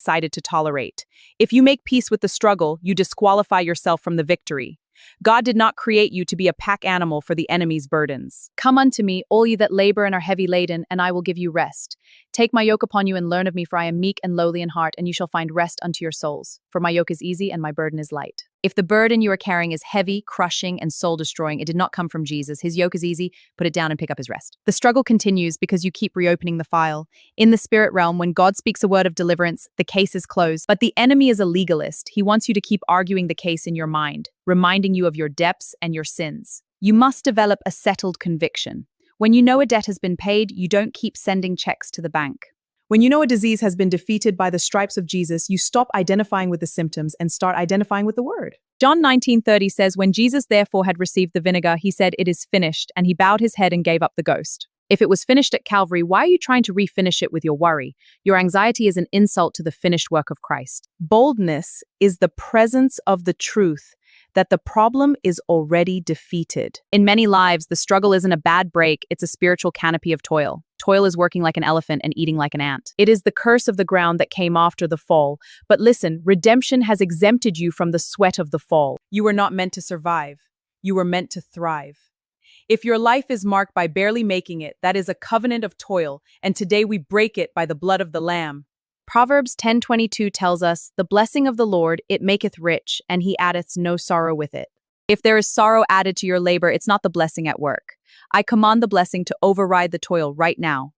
decided to tolerate. If you make peace with the struggle, you disqualify yourself from the victory. God did not create you to be a pack animal for the enemy's burdens. Come unto me, all ye that labor and are heavy laden, and I will give you rest. Take my yoke upon you and learn of me, for I am meek and lowly in heart, and you shall find rest unto your souls. For my yoke is easy and my burden is light. If the burden you are carrying is heavy, crushing, and soul-destroying, it did not come from Jesus. His yoke is easy, put it down and pick up his rest. The struggle continues because you keep reopening the file. In the spirit realm, when God speaks a word of deliverance, the case is closed. But the enemy is a legalist. He wants you to keep arguing the case in your mind, reminding you of your debts and your sins. You must develop a settled conviction. When you know a debt has been paid, you don't keep sending checks to the bank. When you know a disease has been defeated by the stripes of Jesus, you stop identifying with the symptoms and start identifying with the word. John 19:30 says, when Jesus therefore had received the vinegar, he said, it is finished, and he bowed his head and gave up the ghost. If it was finished at Calvary, why are you trying to refinish it with your worry? Your anxiety is an insult to the finished work of Christ. Boldness is the presence of the truth that the problem is already defeated. In many lives, the struggle isn't a bad break, it's a spiritual canopy of toil. Toil is working like an elephant and eating like an ant. It is the curse of the ground that came after the fall. But listen, redemption has exempted you from the sweat of the fall. You were not meant to survive. You were meant to thrive. If your life is marked by barely making it, that is a covenant of toil, and today we break it by the blood of the Lamb. Proverbs 10:22 tells us, the blessing of the Lord, it maketh rich, and he addeth no sorrow with it. If there is sorrow added to your labor, it's not the blessing at work. I command the blessing to override the toil right now.